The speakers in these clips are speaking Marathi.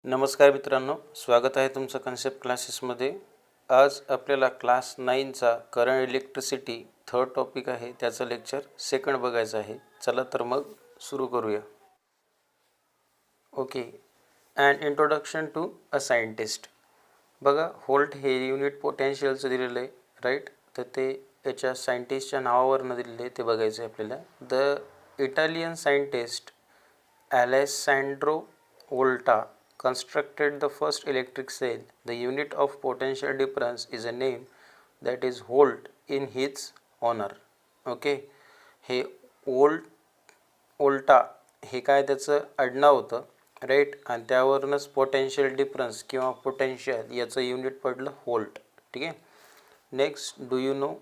नमस्कार मित्रांनो, स्वागत आहे तुमचं कन्सेप्ट क्लासेसमध्ये. आज आपल्याला क्लास 9चा करंट इलेक्ट्रिसिटी थर्ड टॉपिक आहे, त्याचं लेक्चर सेकंड बघायचं आहे. चला तर मग सुरू करूया. Okay, and introduction to a scientist. बघा, व्होल्ट हे युनिट पोटेन्शियलचं दिलेलं आहे, राईट. तर ते याच्या सायंटिस्टच्या नावावरनं दिलेलं आहे, ते बघायचं आहे आपल्याला. The Italian scientist Alessandro Volta constructed the first electric cell. The unit of potential difference is a name that is volt in his honor. Okay, हे वोल्टा हे काय त्याचं आडनाव होतं, राईट. आणि त्यावरूनच पोटेन्शियल डिफरन्स किंवा पोटेन्शियल याचं युनिट पडलं व्होल्ट. ठीक आहे. Next, do you no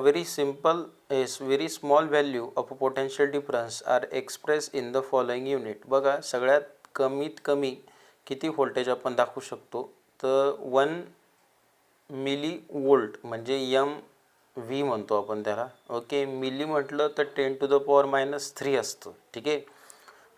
very simple is very small value of a potential difference are expressed in the following unit. बघा, सगळ्यात कमीत कमी किती व्होल्टेज आपण दाखवू शकतो, तर 1 मिली वोल्ट म्हणजे MV म्हणतो आपण त्याला. ओके, मिली म्हटलं तर 10⁻³ असतं. ठीक आहे.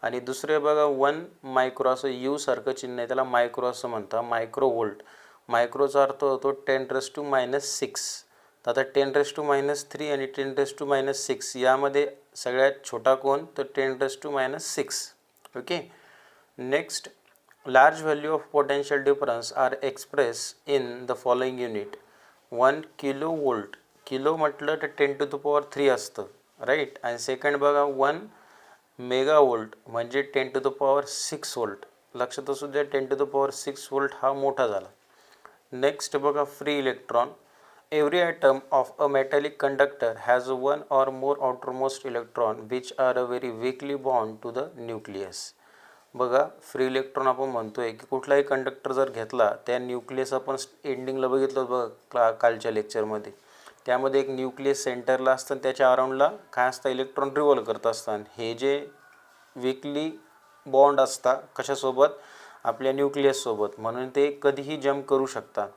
आणि दुसरे बघा 1 मायक्रो, असं यू सारखं चिन्ह आहे, त्याला मायक्रो असं म्हणतात, मायक्रो वोल्ट. मायक्रोचा अर्थ होतो 10⁻⁶. आता 10⁻³ आणि 10⁻⁶ यामध्ये सगळ्यात छोटा कोण, तर 10⁻⁶. Okay. Next, large value of potential difference are express in the following unit. 1 kilo volt, kilo म्हटलं तर 10⁻³ असतं, राईट. आणि सेकंड बघा 1 मेगा वोल्ट म्हणजे 10⁻⁶ वोल्ट. लक्षात असू द्या, 10⁻⁶ वोल्ट हा मोठा झाला. नेक्स्ट बघा, free electron. Every atom of a metallic conductor has one or more outermost electron which are a very weakly bound to the nucleus. बघा, फ्री इलेक्ट्रॉन आपण म्हणतोय की कुठलाही कंडक्टर जर घेतला, त्या न्यूक्लियस आपण एंडिंगला बघितलं बघा कालच्या लेक्चरमध्ये, त्यामध्ये एक न्यूक्लियस सेंटरला असतं, त्याच्या अराउंडला काय असतं, इलेक्ट्रॉन रिव्हॉल्व करत असतात. हे जे वीकली बॉन्ड असतात कशासोबत, आपल्या न्यूक्लियससोबत, म्हणून ते कधीही जम्प करू शकतात.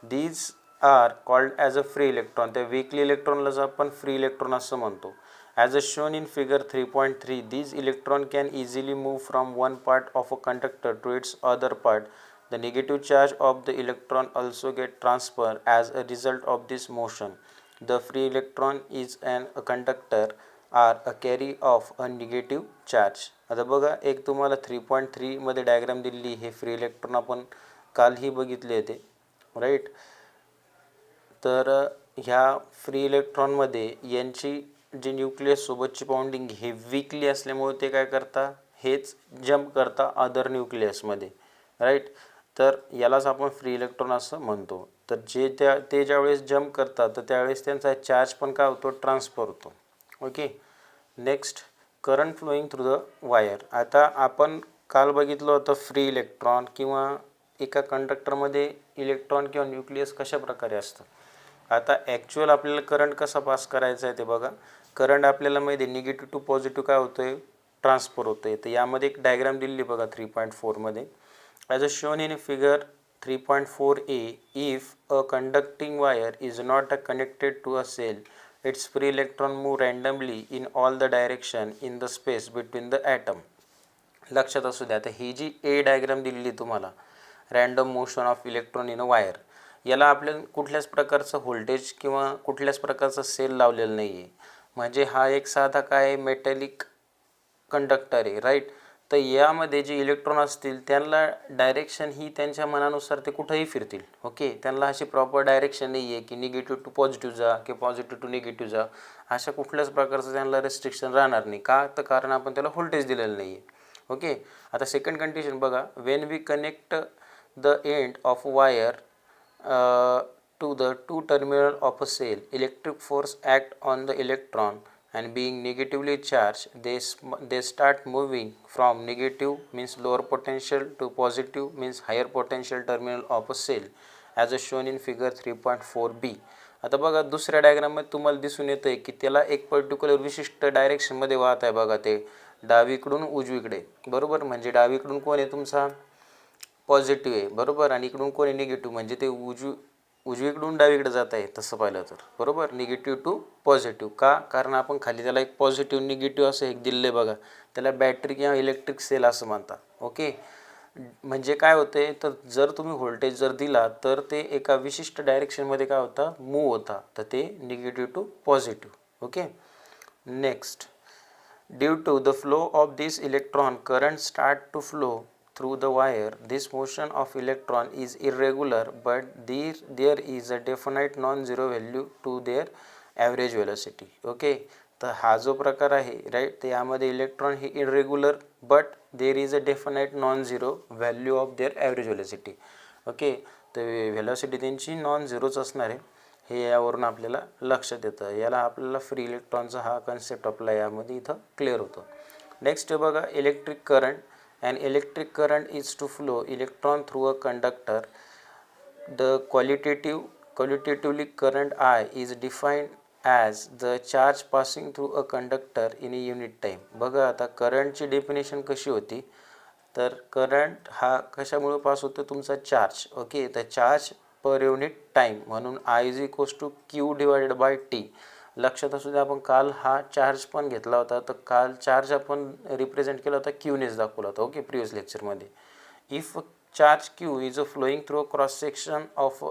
These are called as a free electron. त्या वीकली इलेक्ट्रॉनलाच आपण फ्री इलेक्ट्रॉन असं म्हणतो. As a shown in figure 3.3, these electron can easily move from one part of a conductor to its other part. The negative charge of the electron also get transferred as a result of this motion. The free electron is a conductor or a carry of a negative charge. आता बघा, एक तुम्हाला 3.3 मध्ये डायग्राम दिलेली, हे फ्री इलेक्ट्रॉन आपण कालही बघितले होते, राईट. तर ह्या फ्री इलेक्ट्रॉनमध्ये यांची जी न्यूक्लियस सोबतची बाउंडिंग हे वीकली असल्यामुळे ते काय करता, हेच जम्प करता अदर न्यूक्लियसमध्ये, राईट. तर यालाच आपण फ्री इलेक्ट्रॉन असं म्हणतो. तर ते ज्यावेळेस जम्प करतात, तर त्यावेळेस त्यांचा चार्ज पण काय होतो, ट्रान्सफर होतो. Okay. Next, current flowing through the wire. आता आपण काल बघितलं होतं फ्री इलेक्ट्रॉन किंवा एका कंडक्टरमध्ये इलेक्ट्रॉन किंवा न्यूक्लियस कशा प्रकारे असतं. आता ॲक्च्युअल आपल्याला करंट कसा पास करायचा आहे ते बघा. करंट आपल्याला माहिती आहे निगेटिव्ह टू पॉझिटिव्ह काय होतं आहे, ट्रान्सफर होतं आहे. तर यामध्ये एक डायग्राम दिलेली बघा 3.4 मध्ये. As a shown in figure 3.4a, if a conducting wire is not connected to a cell, its free electron move randomly in all the direction in the space between the atom. लक्षात असू द्या. आता ही जी ए डायग्राम दिलेली तुम्हाला, random motion of electron in a wire, याला आपल्याला कुठल्याच प्रकारचं व्होल्टेज किंवा कुठल्याच प्रकारचं सेल लावलेलं नाही आहे. म्हणजे हा एक साधा काय मेटॅलिक कंडक्टर आहे, राईट. तर यामध्ये जे इलेक्ट्रॉन असतील त्यांना डायरेक्शन ही त्यांच्या मनानुसार ते कुठंही फिरतील. ओके, त्यांना अशी प्रॉपर डायरेक्शन नाही आहे की निगेटिव्ह टू पॉझिटिव्ह जा की पॉझिटिव्ह टू निगेटिव्ह जा, अशा कुठल्याच प्रकारचं त्यांना रेस्ट्रिक्शन राहणार नाही. का, तर कारण आपण त्याला व्होल्टेज दिलेलं नाही आहे. ओके. आता सेकंड कंडिशन बघा, when we connect the end of wire to the two terminal of a cell, electric force act on the electron and being negatively charged, they start moving from negative means lower potential to positive means higher potential terminal of a cell as shown in figure 3.4b. आता बघा, दुसऱ्या डायग्राममध्ये तुम्हाला दिसून येतं आहे की त्याला एक पर्टिक्युलर विशिष्ट डायरेक्शनमध्ये वाहत आहे. बघा, ते डावीकडून उजवीकडे, बरोबर. म्हणजे डावीकडून कोण आहे तुमचा, पॉझिटिव्ह आहे, बरोबर. आणि इकडून कोण आहे, निगेटिव्ह, म्हणजे ते उजवीकडून डावीकडे जात आहे तसं पाहिलं तर, बरोबर. निगेटिव्ह टू पॉझिटिव्ह का, कारण आपण खाली त्याला एक पॉझिटिव्ह निगेटिव्ह असं एक दिले बघा, त्याला बॅटरी किंवा इलेक्ट्रिक सेल असं म्हणतात. ओके, म्हणजे काय होते तर जर तुम्ही व्होल्टेज जर दिला तर ते एका विशिष्ट डायरेक्शनमध्ये काय होता, मूव्ह होता, तर ते negative to positive. Okay, next, due to the flow of this electron current start to flow through the wire. This motion of electron is irregular, but there is a definite non-zero value to their average velocity. Okay, तर हा जो प्रकार आहे राईट, ते यामध्ये इलेक्ट्रॉन हे irregular but there is a definite non zero value of their average velocity. Okay, तर व्हेलॉसिटी त्यांची नॉन झिरोच असणार आहे, हे यावरून आपल्याला लक्षात येतं. याला आपल्याला फ्री इलेक्ट्रॉनचा हा कन्सेप्ट आपला यामध्ये इथं क्लिअर होतो. नेक्स्ट बघा, electric current. An electric current is to flow electron through a conductor. The qualitatively current I is defined as the charge passing through a conductor in a unit time. बघा आता करंटची डेफिनेशन कशी होती, तर करंट हा कशामुळे पास होतो, तुमचा चार्ज. ओके, तर चार्ज पर युनिट टाईम म्हणून I is equals to Q divided by T. लक्षात असू द्या, आपण काल हा चार्ज पण घेतला होता, तर काल चार्ज आपण रिप्रेझेंट केला होता क्यूनेच दाखवला होता. ओके, प्रिव्हियस लेक्चरमध्ये. If charge Q is a flowing through a cross section of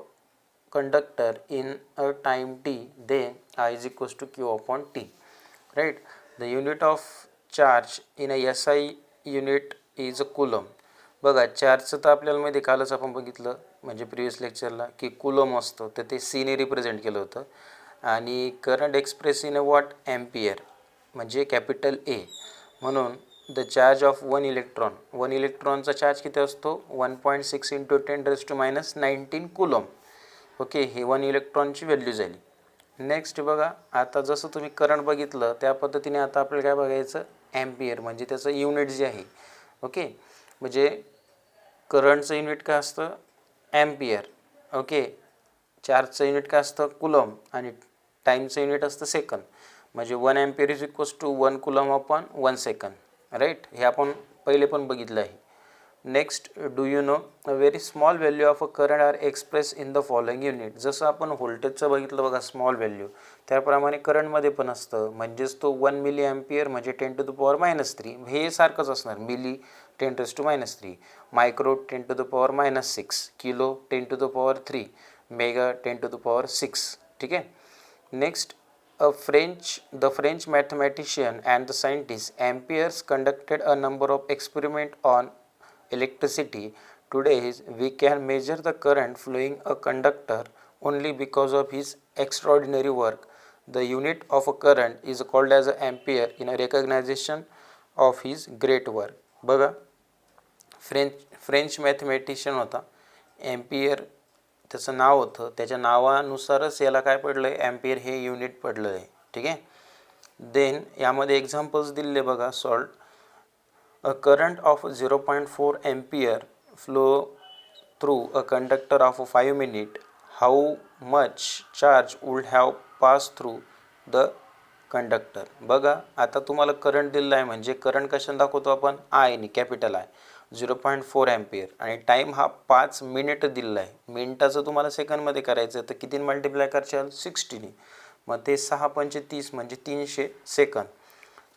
conductor in a time T, then I is equals to Q upon T. Right, the unit of charge in a SI unit is a coulomb. बघा, चार्जचं तर आपल्याला माहिती कालच आपण बघितलं, म्हणजे प्रिव्हियस लेक्चरला, की कुलम असतं, तर ते सीने रिप्रेझेंट केलं होतं. आणि current express in a what, ampere, म्हणजे कॅपिटल ए. म्हणून द चार्ज ऑफ वन इलेक्ट्रॉनचा चार्ज किती असतो, 1.6 × 10⁻⁻19 कुलम. ओके, हे 1 इलेक्ट्रॉनची व्हॅल्यू झाली. नेक्स्ट बघा, आता जसं तुम्ही करंट बघितलं त्या पद्धतीने आता आपल्याला काय बघायचं, ॲम्पियर, म्हणजे त्याचं युनिट जे आहे. ओके, म्हणजे करंटचं युनिट काय असतं, ॲम्पियर. ओके, चार्जचं युनिट काय असतं, कुलम, आणि टाईमचं युनिट असतं सेकंद. म्हणजे 1 ampere is equals to 1 coulomb upon 1 सेकंद. राईट, हे आपण पहिले पण बघितलं आहे. Next, do you know a very small value of a current are express in the following unit. जसं आपण व्होल्टेजचं बघितलं बघा, स्मॉल व्हॅल्यू, त्याप्रमाणे करंटमध्ये पण असतं. म्हणजेच तो 1 मिली ॲम्पियर म्हणजे 10⁻⁻3, हे सारखंच असणार. Milli 10⁻⁻3, micro 10⁻⁻6, kilo 10⁻3, mega 10⁻6. ठीक आहे. Next, the French mathematician and the scientist Ampère conducted a number of experiments on electricity. Today we can measure the current flowing a conductor only because of his extraordinary work. The unit of a current is called as ampere in a recognition of his great work. बघा, फ्रेंच मॅथमॅटिशियन होता ॲम्पियर, त्याचं नाव होतं, त्याच्या नावानुसारच याला काय पडलं आहे, ॲम्पियर हे युनिट पडलं आहे. ठीक आहे. देन यामध्ये एक्झाम्पल्स दिले बघा, salt. A current of 0.4 ampere flow through a conductor of 5 minute, how much charge would have pass through the conductor. बघा, आता तुम्हाला करंट दिलेला आहे, म्हणजे करंट कशाने दाखवतो आपण, आयने, कॅपिटल आय, 0.4 ॲम्पियर, आणि टाईम हा 5 मिनिट दिलेला आहे. मिनिटाचं तुम्हाला सेकंडमध्ये करायचं तर किती मल्टिप्लाय करशाल, 60ने, मग ते 6 पंचे 30 म्हणजे 300 सेकंद.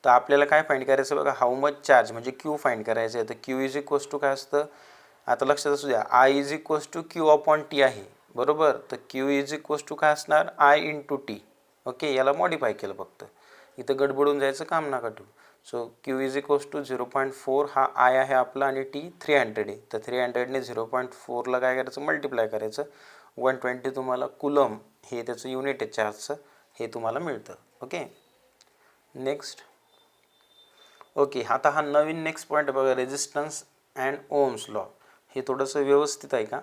तर आपल्याला काय फाईंड करायचं बघा, हाऊ मच चार्ज म्हणजे क्यू फाईंड करायचं आहे. तर क्यू इज इक्वल्स टू काय असतं, आता लक्षात असू द्या, I is equals to Q upon T आहे, बरोबर. तर क्यू इज इक्वल्स टू काय असणार, आय इंटू टी. ओके, याला मॉडिफाय केलं फक्त, इथं गडबडून जायचं काम नका ठेवू. So Q is equals to 0.4 हा आय आहे आपला, आणि टी 300 आहे. तर 300ने 0.4ला काय करायचं, मल्टिप्लाय करायचं. 120 तुम्हाला कुलम हे त्याचं युनिट आहे चार्जचं, हे तुम्हाला मिळतं. Okay, next. ओके, आता हा नवीन नेक्स्ट पॉईंट बघा, रेजिस्टन्स अँड ओम्स लॉ. हे थोडंसं व्यवस्थित आहे का.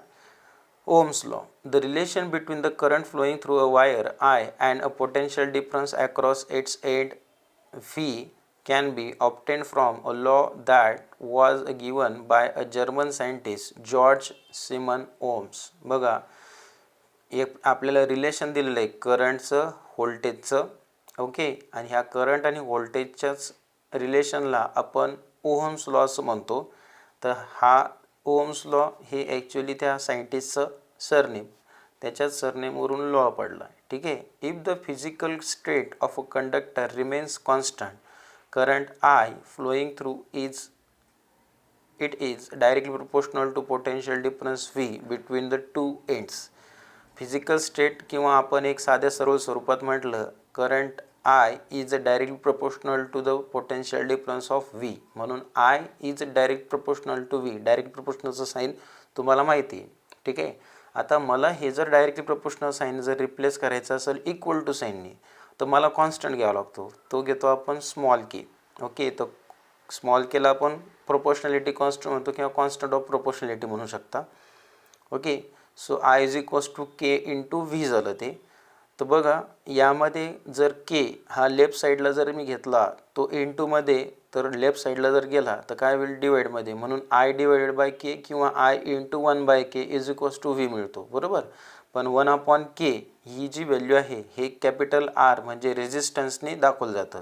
Ohm's law. The relation between the current flowing through a wire I and a potential difference across its end V can be obtained from a law that was given by a German scientist George Simon Ohms. बघा, एक आपल्याला रिलेशन दिलेलं आहे करंटचं व्होल्टेजचं. ओके, आणि ह्या करंट आणि व्होल्टेजच्याच रिलेशनला आपण ओहम्स लॉ असं म्हणतो. तर हा ओहम्स लॉ हे ॲक्च्युली त्या सायंटिस्टचं सरनेम. त्याच्याच सरनेमवरून लॉ पडला. ठीक आहे. If the physical state of a conductor remains constant, current I flowing through it is directly proportional to potential difference V between the two ends. Physical state किंवा आपण एक साध्या सरळ स्वरूपात म्हटलं, current I is directly proportional to the potential difference of V. म्हणून I is direct proportional to V. Direct प्रोपोर्शनलचं साईन तुम्हाला माहिती आहे. ठीक आहे. आता मला हे जर डायरेक्टली प्रोपोर्शनल साईन जर रिप्लेस करायचं असेल इक्वल टू साईनने, तर मला कॉन्स्टंट घ्यावा लागतो. तो घेतो आपण स्मॉल के. ओके. तर स्मॉल केला आपण प्रोपोर्शनॅलिटी कॉन्स्टंट म्हणतो किंवा कॉन्स्टंट ऑफ प्रोपोर्शनॅलिटी म्हणू शकता. Okay. So I is equals to K into V झालं ते. तर बघा यामध्ये जर के हा लेफ्ट साईडला जर मी घेतला तो इंटूमध्ये, तर लेफ्ट साईडला जर गेला तर काय होईल डिवाइडमध्ये, म्हणून I डिवाइडेड बाय के किंवा I into 1/k is equals to V मिळतो. बरोबर. पण 1/k ही जी व्हॅल्यू आहे हे कॅपिटल R म्हणजे रेझिस्टन्सने दाखवलं जातं.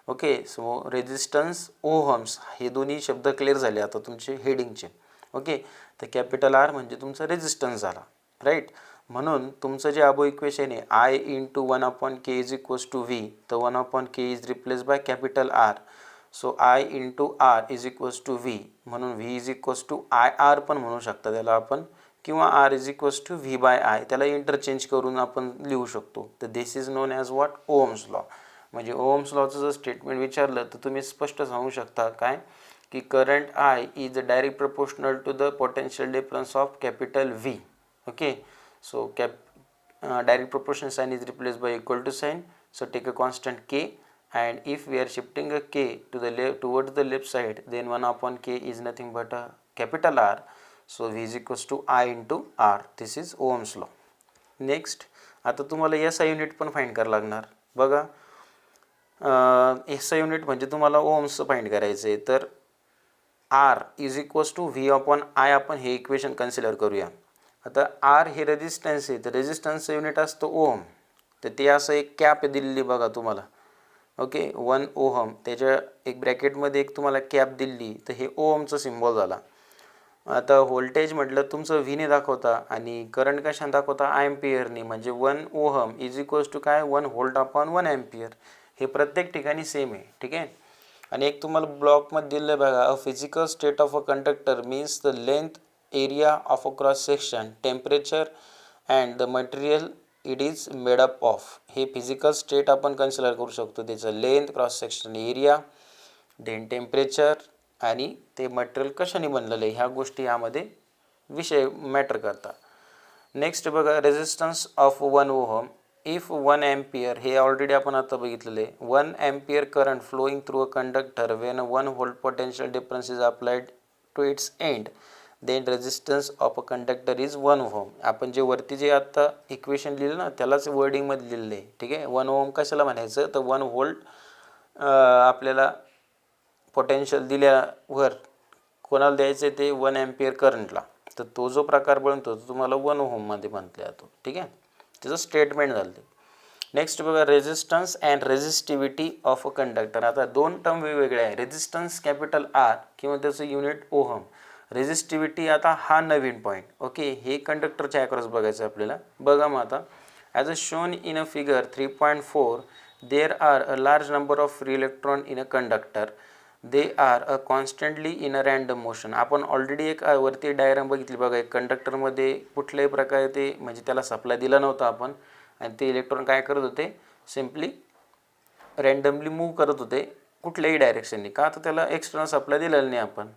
ओके. सो रेझिस्टन्स ओहम्स हे दोन्ही शब्द क्लिअर झाले आता तुमचे हेडिंगचे. ओके. तर कॅपिटल R म्हणजे तुमचा रेझिस्टन्स झाला. राईट. म्हणून तुमचं जे अबो इक्वेशन आहे I into 1/k is equals to V, तर 1/k is replace by capital R. So I into R is equals to V, म्हणून V is equals to IR पण म्हणू शकता त्याला आपण, किंवा R is equals to V by I, त्याला इंटरचेंज करून आपण लिहू शकतो. तर this is non as what Ohm's law. म्हणजे ओहम्स लॉचं जर स्टेटमेंट विचारलं तर तुम्ही स्पष्ट सांगू शकता काय की current I is direct proportional to the potential difference of capital V. ओके. So direct proportion sign is replaced by equal to sign. So take a constant k, and if we are shifting a k to the left towards the left side, then 1/k is nothing but a capital R. So V is equals to I into R. This is Ohm's law. Next, आता तुम्हाला SI युनिट पण फाइंड करावं लागणार. बघा SI युनिट म्हणजे तुम्हाला ओहम्सचं फाइंड करायचं आहे, तर R is equals to V upon I आपण हे इक्वेशन कन्सिडर करूया. आता R हे रेझिस्टन्स आहे, तर रेझिस्टन्सचं युनिट असतो ओहम. तर ते असं एक कॅप दिलेली बघा तुम्हाला. ओके. 1 ओहम, त्याच्या एक ब्रॅकेटमध्ये एक तुम्हाला कॅप दिली, तर हे ओहमचं सिम्बॉल झाला. आता व्होल्टेज म्हटलं तुमचं व्हीने दाखवता आणि करंट कशाने दाखवता एम्पियरने, म्हणजे 1 ओहम इज इक्वल्स टू काय 1 व्होल्ट अपॉन 1 एम्पियर. हे प्रत्येक ठिकाणी सेम आहे. ठीक आहे. आणि एक तुम्हाला ब्लॉकमध्ये दिलं आहे बघा, a physical state of a conductor means the length area of a cross section, temperature and the material it is made up of. हे फिजिकल स्टेट आपण कन्सिडर करू शकतो. त्याचं length, cross section area, then temperature आणि ते मटेरियल कशाने बनलेलं आहे ह्या गोष्टी यामध्ये विषय मॅटर करतात. नेक्स्ट बघा resistance of 1 ohm if 1 ampere, हे ऑलरेडी आपण आता बघितलेलं आहे. 1 ampere current flowing through a conductor when 1 volt potential difference is applied to its end, then resistance of a conductor is 1 ohm. आपण जे वरती जे आता इक्वेशन लिहिलं ना त्यालाच वर्डिंगमध्ये लिहिलं आहे. ठीक आहे. 1 ओहम कशाला म्हणायचं, तर 1 व्होल्ट आपल्याला पोटेन्शियल दिल्यावर कोणाला द्यायचं आहे ते 1 एम्पियर करंटला, तर तो जो प्रकार बनतो तो तुम्हाला 1 ओहममध्ये म्हटला जातो. ठीक आहे. त्याचं स्टेटमेंट झालं. नेक्स्ट बघा resistance and resistivity of a conductor. आता दोन टर्म वेगवेगळे आहे. रेझिस्टन्स कॅपिटल R किंवा त्याचं युनिट ओहम. रेझिस्टिव्हिटी आता हा नवीन पॉईंट. ओके. हे कंडक्टरच्या अक्रॉस बघायचं आपल्याला. बघा मग आता as a shown in a figure 3.4 there are a large number of free electron in a conductor. They are a constantly in a random motion. आपण ऑलरेडी एक वरती डायग्राम बघितली बघा. एक कंडक्टरमध्ये कुठल्याही प्रकारे ते म्हणजे त्याला सप्लाय दिला नव्हता आपण, आणि ते इलेक्ट्रॉन काय करत होते, सिम्पली रँडमली मूव्ह करत होते कुठल्याही डायरेक्शनने. का तर त्याला एक्सटर्नल सप्लाय दिलेला नाही आपण.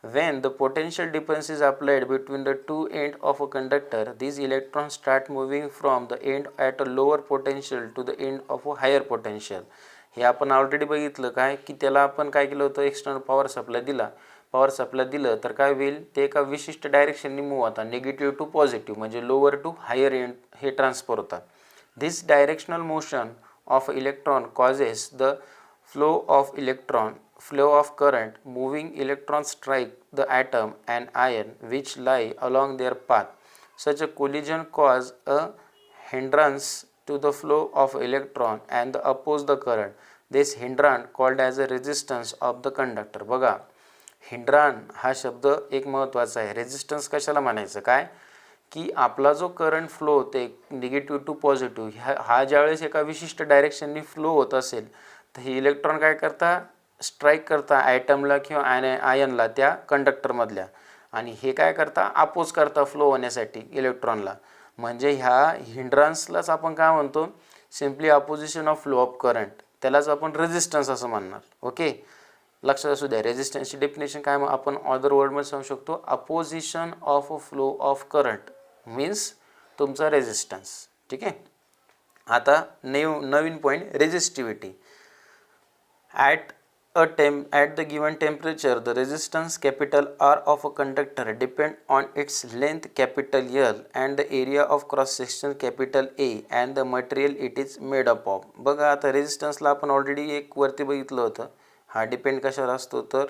When the potential difference is applied between the two ends of a conductor, these electrons start moving from the end at a lower potential to the end of a higher potential. हे आपण ऑलरेडी बघितलं काय की त्याला आपण काय केलं होतं, एक्सटर्नल पॉवर सप्लाय दिला. पॉवर सप्लाय दिलं तर काय होईल, ते एका विशिष्ट डायरेक्शनने मूव्ह होतात, निगेटिव्ह टू पॉझिटिव्ह म्हणजे लोअर टू हायर एंड हे ट्रान्सफर होतात. This directional motion of electron causes the flow of current. Moving electrons strike the atom and ion which lie along their path. Such a collision cause a hindrance to the flow of electron and oppose the current. This hindrance called as a resistance of the conductor. बघा हिंड्रान हा शब्द एक महत्त्वाचा आहे. रेझिस्टन्स कशाला म्हणायचं काय की आपला जो करंट फ्लो होते निगेटिव्ह टू पॉझिटिव्ह हा ज्यावेळेस एका विशिष्ट डायरेक्शननी फ्लो होत असेल तर हे इलेक्ट्रॉन काय करता, स्ट्राईक करता ॲटमला किंवा आयनला त्या कंडक्टरमधल्या, आणि हे काय करता, अपोज करता फ्लो होण्यासाठी इलेक्ट्रॉनला. म्हणजे ह्या हिंड्रन्सलाच आपण काय म्हणतो, simply opposition of flow of current, त्यालाच आपण रेझिस्टन्स असं म्हणणार. ओके, लक्षात असू द्या. रेझिस्टन्सची डेफिनेशन काय, मग आपण अदर वर्डमध्ये सांगू शकतो, opposition of flow of current means तुमचा रेझिस्टन्स. ठीक आहे. आता नवीन point, resistivity. At the given temperature, the resistance capital R of a conductor depend on its length capital L and the area of cross section capital A and the material it is made up of. बघा आता रेझिस्टन्सला आपण ऑलरेडी एक वरती बघितलं होतं. हा डिपेंड कशावर असतो तर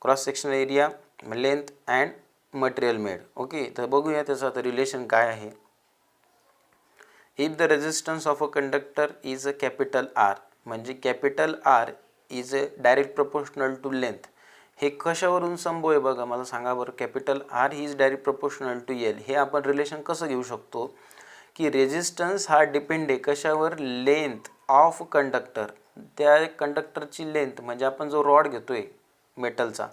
cross sectional area, length and material made. Okay, तर बघूया त्याचं आता रिलेशन काय आहे. If the resistance of a conductor is a capital R, म्हणजे capital R is a direct proportional to length. हे कशावरून संभव आहे बघा, मला सांगा बरं. Capital R is direct proportional to L, हे आपण रिलेशन कसं घेऊ शकतो की रेझिस्टन्स हा डिपेंड आहे कशावर, लेंथ ऑफ कंडक्टर. त्या कंडक्टरची लेंथ म्हणजे आपण जो रॉड घेतोय मेटलचा,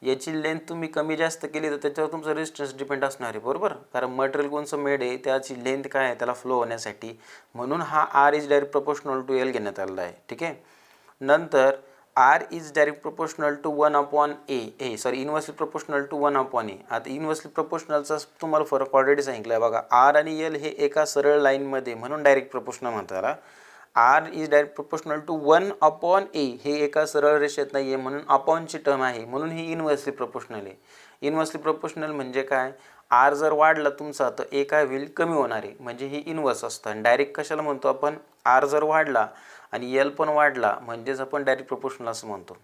याची लेंथ तुम्ही कमी जास्त केली तर त्याच्यावर तुमचा रेझिस्टन्स डिपेंड असणार आहे, बरोबर. कारण मटेरियल कोणचं मेड आहे त्याची लेंथ काय आहे त्याला फ्लो होण्यासाठी, म्हणून हा R is direct proportional to L घेण्यात आलेला आहे. ठीक आहे. नंतर R is direct proportional to 1/a, inversely proportional to 1/a. आता इन्व्हर्सली प्रपोर्शनलचा तुम्हाला फरक ऑलरेडी सांगितला आहे बघा. आर आणि एल हे एका सरळ लाईनमध्ये म्हणून डायरेक्ट प्रपोर्शनल म्हणतात. R is direct proportional to 1/a, हे एका सरळ रेषेत नाही आहे म्हणून अपॉनची टर्म आहे, म्हणून ही इन्व्हर्सली प्रपोर्शनल आहे. इन्व्हर्सली प्रपोर्शनल म्हणजे काय, आर जर वाढला तुमचा तर ए काय होईल, कमी होणार आहे, म्हणजे ही इन्व्हर्स असतं. आणि डायरेक्ट कशाला म्हणतो आपण, आर जर वाढला आणि एल पण वाढला म्हणजेच आपण डायरेक्ट प्रपोर्शनल असं म्हणतो.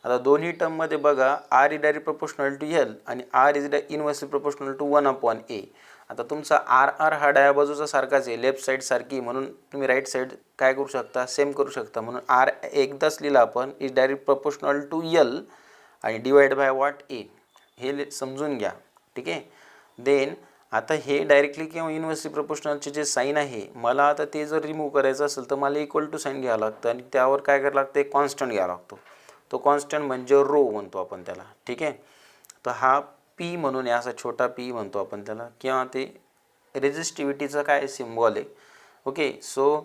आता दोन्ही टर्ममध्ये बघा, R is direct proportional to L आणि R is inversely proportional to 1/a. आता तुमचा आर हा डाव्या बाजूचा सारखाच आहे, लेफ्ट साईड सारखी, म्हणून तुम्ही राईट साईड काय करू शकता, सेम करू शकता. म्हणून आर एकदाच लिहिला आपण, is direct proportional to L आणि डिवाइड बाय व्हॉट, ए, हे समजून घ्या. ठीक आहे. देन आता हे डायरेक्टली किंवा इन्व्हर्सली प्रपोर्शनलचे जे साईन आहे, मला आता ते जर रिमूव्ह करायचं असेल तर मला इक्वल टू साईन घ्यावं लागतं आणि त्यावर काय करावं लागतं, एक कॉन्स्टंट घ्यावा लागतो. तो कॉन्स्टंट म्हणजे रो म्हणतो आपण त्याला. ठीक आहे. तर हा पी म्हणून आहे, असा छोटा पी म्हणतो आपण त्याला, किंवा ते रेझिस्टिव्हिटीचा काय सिम्बॉल आहे. Okay, so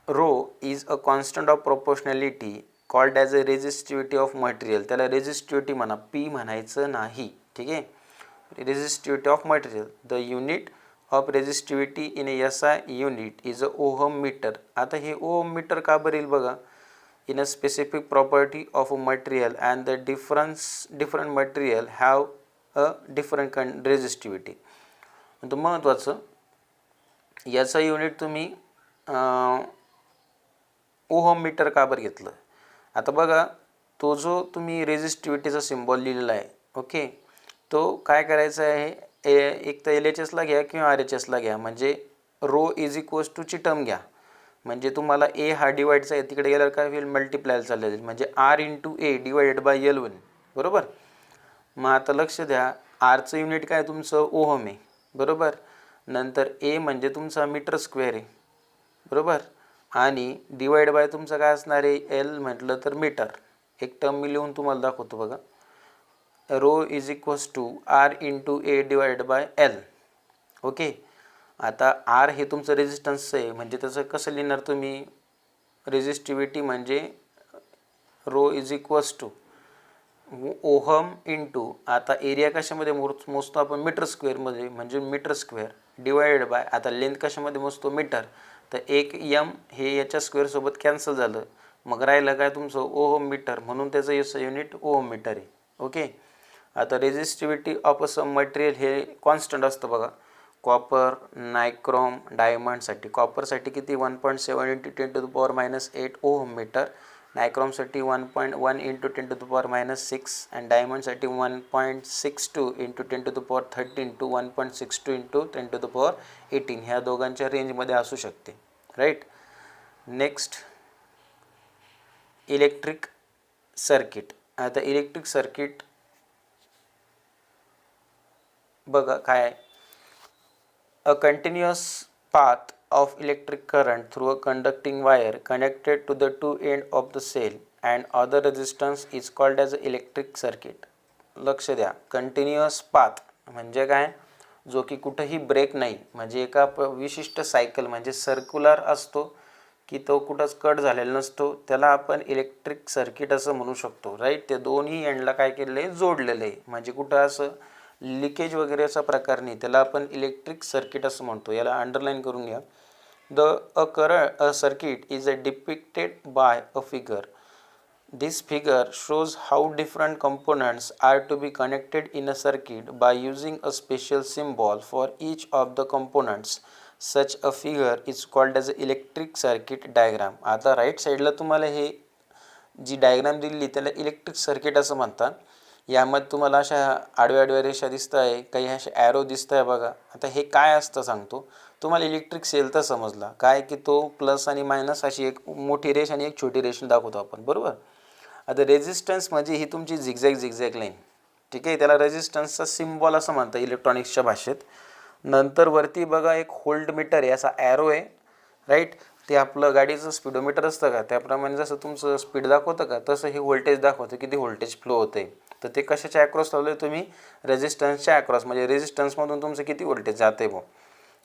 rho is a constant of proportionality called as a resistivity of material. त्याला रेझिस्टिव्हिटी म्हणा, पी म्हणायचं नाही. ठीक आहे. resistivity of material. The unit of resistivity in a SI unit is a ohm meter. आता हे ओहम मीटर का बरेल बघा, in a specific property of a material and the different material have a different resistivity. तर महत्त्वाचं याचा युनिट तुम्ही ओहम मीटर का बरं घेतलं. आता बघा, तो जो तुम्ही रेझिस्टिव्हिटीचा सिम्बॉल लिहिलेला आहे, ओके, तो काय करायचा आहे, एक तर LHSला घ्या किंवा RHSला घ्या, म्हणजे रो इज इक्वल्स टूची टर्म घ्या, म्हणजे तुम्हाला ए हा डिवाइडचा आहे, तिकडे गेल्यावर काय होईल, मल्टिप्लाय चाललेलं, म्हणजे R into A divided by L होईल, बरोबर. मग आता लक्ष द्या, आरचं युनिट काय तुमचं ओहम आहे, बरोबर. नंतर ए म्हणजे तुमचा मीटर स्क्वेअर आहे, बरोबर, आणि डिवाइड बाय तुमचं काय असणार आहे, एल म्हटलं तर मीटर. एक टर्म मी लिहून तुम्हाला दाखवतो बघा, rho is equals to R into A divide by L. Okay. आता आर हे तुमचं रेझिस्टन्स आहे, म्हणजे त्याचं कसं लिहिणार तुम्ही, रेझिस्टिव्हिटी म्हणजे rho is equals to ohm into, आता एरिया कशामध्ये मोजतो आपण, मीटर स्क्वेअरमध्ये, म्हणजे मीटर स्क्वेअर डिवाइडेड बाय, आता लेंथ कशामध्ये मोजतो, मीटर, तर एक एम हे याच्या स्क्वेअरसोबत कॅन्सल झालं, मग राहिलं काय तुमचं ओहम मीटर, म्हणून त्याचं याचं युनिट ओहम मीटर आहे. ओके. आता resistivity of a some material हे कॉन्स्टंट असतं बघा. कॉपर, नायक्रोम, डायमंडसाठी, कॉपरसाठी किती 1.7 इंटू 10⁻⁸ ओहम मीटर, नायक्रोमसाठी 1.1 इंटू 10⁻⁶, आणि डायमंडसाठी 1.62 इंटू 10⁻13 टू 1.62 इंटू 10⁻18, ह्या दोघांच्या रेंजमध्ये असू शकते, राईट. Next, electric circuit. आता इलेक्ट्रिक सर्किट बघा काय आहे, a continuous path of electric current through a conducting wire connected to the two end of the cell and other resistance is called as electric circuit. लक्ष द्या, कंटिन्युअस पाथ म्हणजे काय, जो की कुठेही ब्रेक नाही, म्हणजे एका विशिष्ट सायकल म्हणजे सर्क्युलर असतो की तो कुठंच कट झालेला नसतो, त्याला आपण इलेक्ट्रिक सर्किट असं म्हणू शकतो. राईट, ते दोन्ही एंडला काय केलेलं आहे, जोडलेलं आहे, म्हणजे कुठं असं लिकेज वगैरेचा प्रकार नाही, त्याला आपण इलेक्ट्रिक सर्किट असं म्हणतो. याला अंडरलाईन करून घ्या. A circuit is depicted bye a figure. This figure shows how different components are to be connected in a circuit by using a special symbol for each of the components. Such a figure is called as electric circuit diagram. आता राईट साईडला तुम्हाला हे जी डायग्राम दिली त्याला इलेक्ट्रिक सर्किट असं म्हणतात. यामध्ये तुम्हाला अशा आडव्या रेषा दिसत आहे, काही असे ॲरो दिसत आहे बघा. आता हे काय असतं सांगतो तुम्हाला. इलेक्ट्रिक सेल तर समजला काय, की तो प्लस आणि मायनस अशी एक मोठी रेष आणि एक छोटी रेष दाखवतो आपण, बरोबर. आता रेझिस्टन्स म्हणजे ही तुमची झिगझॅग लाईन, ठीक आहे, त्याला रेझिस्टन्सचा सिम्बॉल असं म्हणतात इलेक्ट्रॉनिक्सच्या भाषेत. नंतर वरती बघा एक व्होल्ट मीटर आहे, असा ॲरो आहे, राईट. ते आपलं गाडीचं स्पीडोमीटर असतं का, त्याप्रमाणे जसं तुमचं स्पीड दाखवतं का तसं हे व्होल्टेज दाखवतं, किती व्होल्टेज फ्लो होतं आहे. तर ते कशाच्या ॲक्रॉस लावलं आहे तुम्ही, रेझिस्टन्सच्या ॲक्रॉस, म्हणजे रेझिस्टन्समधून तुमचं किती व्होल्टेज जातं आहे भाऊ.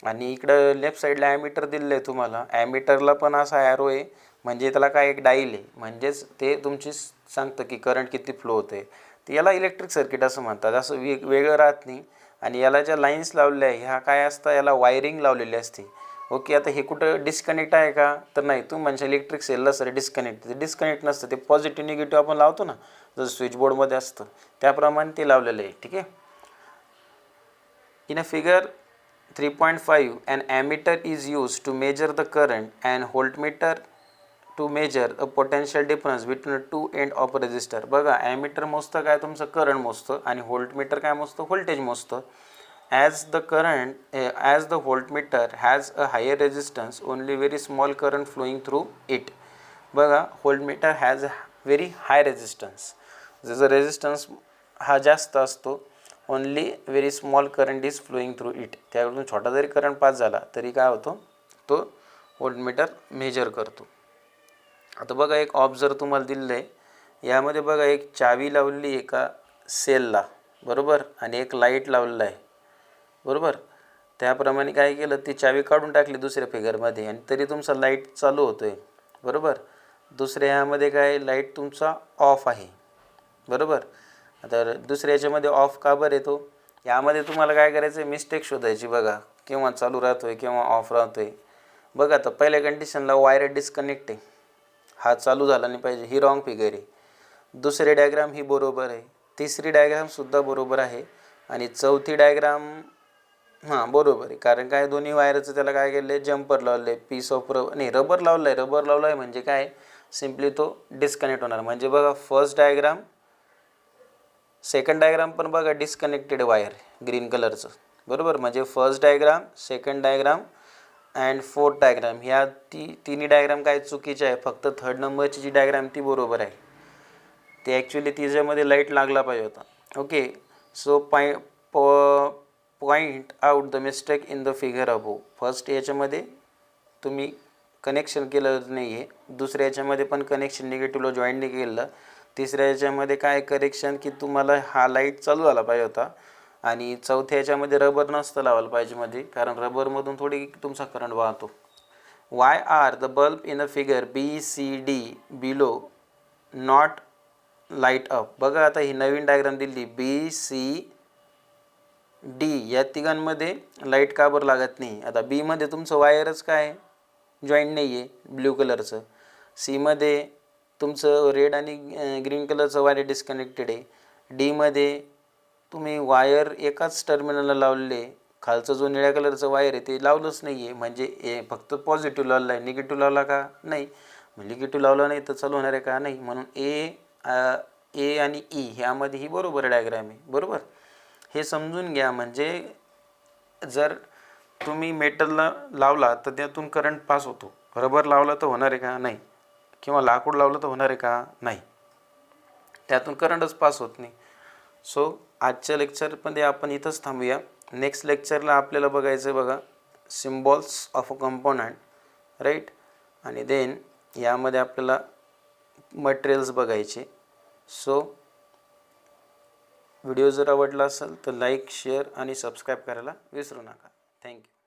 आणि इकडं लेफ्ट साईडला ॲमीटर दिलेलं आहे तुम्हाला. ॲमीटरला पण असा ॲरो आहे, म्हणजे त्याला काय एक डाईल आहे, म्हणजेच ते तुमची सांगतं की करंट किती फ्लो होते. ते याला इलेक्ट्रिक सर्किट असं म्हणतात. असं वेगळं राहत नाही. आणि याला ज्या लाईन्स लावलेल्या आहे ह्या काय असतं, याला वायरिंग लावलेली असते. ओके, आता हे कुठं डिस्कनेक्ट आहे का, तर नाही. तुम्ही म्हणजे इलेक्ट्रिक सेलला सर डिस्कनेक्ट नसतं, ते पॉझिटिव्ह निगेटिव्ह आपण लावतो ना, जसं स्विच बोर्डमध्ये असतं त्याप्रमाणे ते लावलेलं आहे, ठीक आहे. In a figure 3.5 an ammeter is used to measure the current and voltmeter to measure a potential difference between the two end of a resistor. बघा, ॲमीटर मोजतं काय तुमचं करंट मोजतं आणि व्होल्टमीटर काय मोजतं, voltage मोजतं. as the voltmeter has a higher resistance, only very small current flowing through it. बघा, voltmeter has very high resistance, जसं रेझिस्टन्स हा जास्त असतो, only very small current is flowing through it. त्याकडून छोटा जरी करंट पास झाला तरी काय होतो, तो व्होल्टमीटर मेजर करतो. आता बघा एक ऑब्झर्व तुम्हाला दिलेलं आहे, यामध्ये बघा एक चावी लावलेली एका सेलला, बरोबर, आणि एक लाईट लावलेला आहे, बरोबर. त्याप्रमाणे काय केलं, ती चावी काढून टाकली दुसऱ्या फिगरमध्ये आणि तरी तुमचा लाईट चालू होतो आहे, बरोबर. दुसऱ्या ह्यामध्ये काय, लाईट तुमचा ऑफ आहे, बरोबर. आता दुसऱ्या याच्यामध्ये ऑफ का बरं येतो, यामध्ये तुम्हाला काय करायचं आहे, मिस्टेक शोधायची. बघा केव्हा चालू राहतो आहे केव्हा ऑफ राहतो आहे. बघा आता पहिल्या कंडिशनला वायर डिस्कनेक्ट आहे, हा चालू झाला नाही पाहिजे, ही रॉंग फिगर आहे. दुसरी डायग्राम ही बरोबर आहे, तिसरी डायग्रामसुद्धा बरोबर आहे आणि चौथी डायग्राम हां बरोबर आहे. कारण काय, दोन्ही वायरचं त्याला काय केलं आहे, जम्पर लावलं आहे, पीस ऑफ रबर लावलं आहे म्हणजे काय, सिम्पली तो डिस्कनेक्ट होणार. म्हणजे बघा फर्स्ट डायग्राम सेकंड डायग्राम पण बघा डिस्कनेक्टेड वायर ग्रीन कलरचं, बरोबर. म्हणजे first diagram, second diagram and fourth diagram ह्या तिन्ही डायग्राम काय चुकीचे आहे. फक्त थर्ड नंबरची जी डायग्राम ती बरोबर आहे. ते ॲक्च्युली तिच्यामध्ये लाईट लागला पाहिजे होता. Okay, so point out the mistake in the figure above. First याच्यामध्ये तुम्ही कनेक्शन केलं नाही आहे, दुसऱ्या याच्यामध्ये पण कनेक्शन निगेटिव्हला जॉईन नाही केलं, तिसऱ्या याच्यामध्ये काय करेक्शन की तुम्हाला हा लाईट चालू झाला पाहिजे होता आणि चौथ्या याच्यामध्ये रबर नसतं लावायला पाहिजे मध्ये, कारण रबरमधून थोडी तुमचा करंट वाहतो. Why are the bulb in a figure BCD below not light up. बघा आता ही नवीन डायग्राम दिली, BCD या तिघांमध्ये लाईट का बरं लागत नाही. आता बीमध्ये तुमचं वायरच काय जॉईंट नाही आहे ब्ल्यू कलरचं, सीमध्ये तुमचं रेड आणि ग्रीन कलरचं वायर डिस्कनेक्टेड आहे, डीमध्ये तुम्ही वायर एकाच टर्मिनलला लावलेले, खालचं जो निळ्या कलरचं वायर आहे ते लावलंच नाही आहे, म्हणजे फक्त पॉझिटिव्ह लावला आहे, निगेटिव्ह लावला का नाही, निगेटिव्ह लावला नाही तर चालू होणार आहे का नाही. म्हणून ए आणि ई ह्यामध्ये ही बरोबर डायग्राम आहे, बरोबर. हे समजून घ्या. म्हणजे जर तुम्ही मेटलला लावला तर त्यातून करंट पास होतो, रबर लावला तर होणार आहे का नाही, किंवा लाकूड लावलं तर होणार आहे का नाही, त्यातून करंटच पास होत नाही. सो आजच्या लेक्चरमध्ये आपण इथंच थांबूया. नेक्स्ट लेक्चरला आपल्याला बघायचं बघा symbols of a component, right. आणि देन यामध्ये आपल्याला मटेरियल्स बघायचे. सो व्हिडिओ जर आवडला असेल तर लाईक, शेअर आणि सबस्क्राईब करायला विसरू नका. थँक्यू.